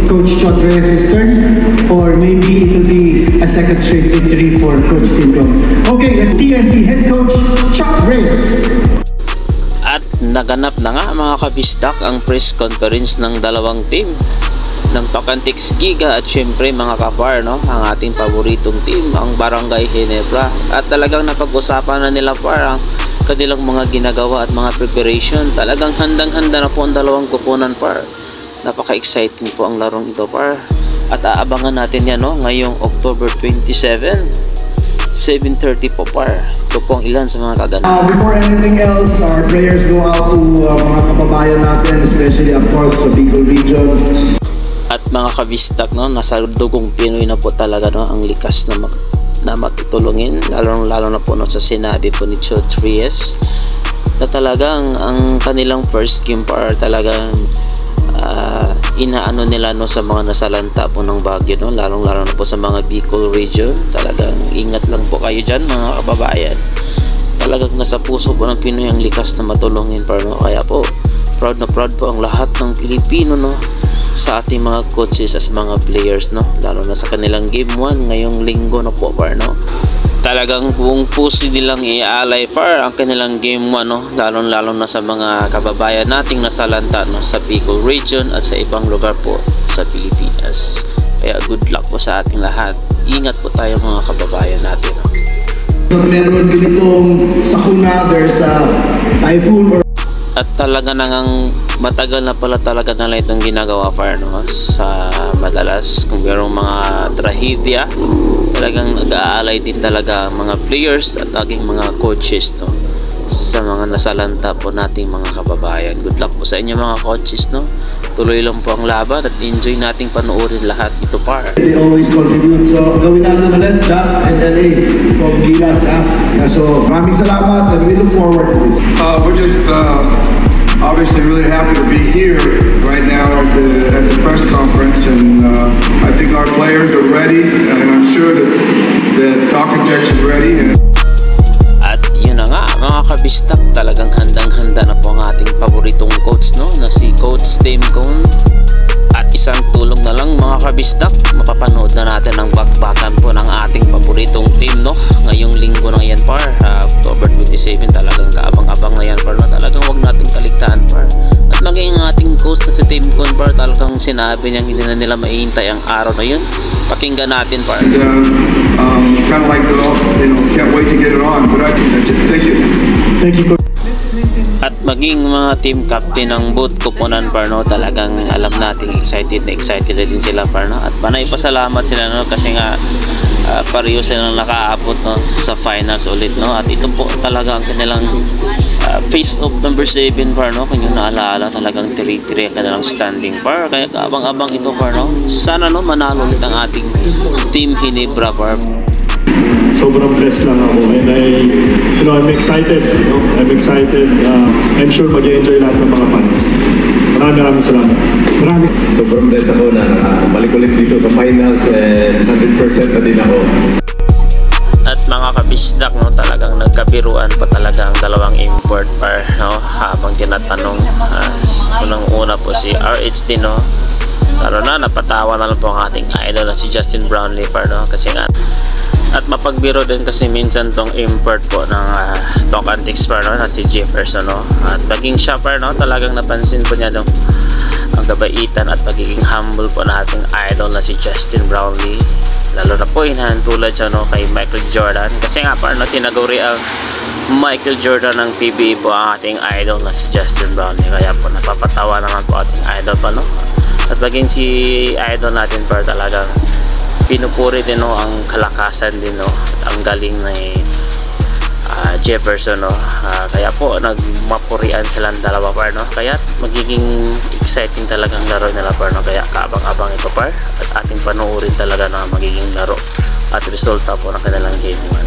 Coach Chot Reyes' turn, or maybe it will be a second straight victory for Coach Tim Cone. Okay, and TNT head coach Chot Reyes. At naganap na nga mga kabistak ang press conference ng dalawang team ng Tocantins Giga at syempre mga kapar, no, ang ating paboritong team, ang Barangay Ginebra. At talagang napag-usapan na nila par ang kanilang mga ginagawa at mga preparation. Talagang handang-handa na po ang dalawang koponan par. Napaka-exciting po ang larong ito par. At aabangan natin yan, no, ngayong October 27, 7:30 po par. Ito po ang ilan sa mga kaganapan. Before anything else, our prayers go out to mga kababayan natin, especially up north sa Bicol region. At mga kabistak, no, nasa dugong Pinoy na po talaga, no, ang likas na matutulungin, lalo na po, no, sa sinabi po ni Chot Reyes na talagang ang kanilang first game par talagang inaano nila, no, sa mga nasalanta po ng bagyo, no, lalo na po sa mga Bicol region. Talagang ingat lang po kayo dyan mga kababayan. Talagang nasa puso po ng Pinoy ang likas na matulungin par, no. Kaya po proud na proud po ang lahat ng Pilipino, no, sa ating mga coaches as mga players, no, lalo na sa kanilang game 1 ngayong linggo na po par, no. Talagang buong puso nilang iaalay par ang kanilang game 1, no, lalo na sa mga kababayan nating nasalanta, no, sa Bicol region at sa ibang lugar po sa Pilipinas. Kaya good luck po sa ating lahat. Ingat po tayo mga kababayan natin, no. Meron ganitong sakuna, there's a typhoon or at talaga nangang matagal na pala talaga nila itong ginagawa par, no, sa madalas kung mayroong mga trahedya talagang nag-aalay din talaga mga players at aking mga coaches, no, sa mga nasalanta po nating mga kababayan. Good luck po sa inyo mga coaches, no. Tuloy lang po ang laban at enjoy nating panoorin lahat ito par. They always contribute. So gawin natin ulit, Jack and LA from Gilas. So maraming salamat and we look forward to this. We're just obviously really happy to be here right now at the press conference, and I think our players are ready, and I'm sure that Tocantins is ready. At yun na nga mga kabistak, talagang handang-handa na po ang ating paboritong coach, no, na si Coach Tim Cone. At isang tulong na lang mga kabistak, mapapanood na natin ang bakbakan po ng ating paboritong team, no, ngayong linggo na yan par, October 27. Talagang kaabang-abang na yan par, no. Talagang wag nating kaligtaan par. At maging ang ating coach na si Tim Cone par, talagang sinabi niya hindi na nila maihintay ang araw na yun. Pakinggan natin par. It's kind of like, can't wait to get it on, but that's it. Thank you. Thank you, Coach. At maging mga team captain ng both koponan par, no, talagang alam nating excited na din sila par, no. At panay pasalamat sila, no, kasi nga pareho silang nakaabot, no, sa finals ulit, no. At ito po talaga ang kanilang face of number 7 par, no. Kung yung naalala, talagang 3-3 ang kanilang standing par. Kaya abang-abang ito par, no. Sana, no, manalo ulit ang ating Team Ginebra par. Sobrang blessed lang ako, and I'm excited, I'm excited. I'm sure mag-enjoy lahat ng mga fans. Maraming salamat. Sobrang blessed ako na balik ulit dito sa finals, and 100% na din ako. At mga kabisdak, no, talagang nagkabiruan pa talaga ang dalawang import par, no, habang tinatanong unang-una po si RHT, no. Lalo na napatawa na lang po ang ating idol na si Justin Brownlee par, no, kasi nga at mapagbiro din kasi minsan tong import po ng Tocantins par, no, na si Jefferson, no. At maging siya par, no, talagang napansin po niya ang kabaitan at pagiging humble po na ating idol na si Justin Brownlee. Lalo na po hinahantulad siya, no, kay Michael Jordan, kasi nga par, no, tinaguri ang Michael Jordan ng PBA po ang ating idol na si Justin Brownlee. Kaya po napapatawa naman po ating idol pa, no. At maging si idol natin par, talagang pinupuri din, no, ang kalakasan din, no, ang galing ni Jefferson, no. Kaya po nagmapurian silang dalawa par, no. Kaya magiging exciting talagang laro nila par, no. Kaya kaabang-abang ito par, at ating panoorin talaga na magiging laro at resulta po ng kanilang game 1.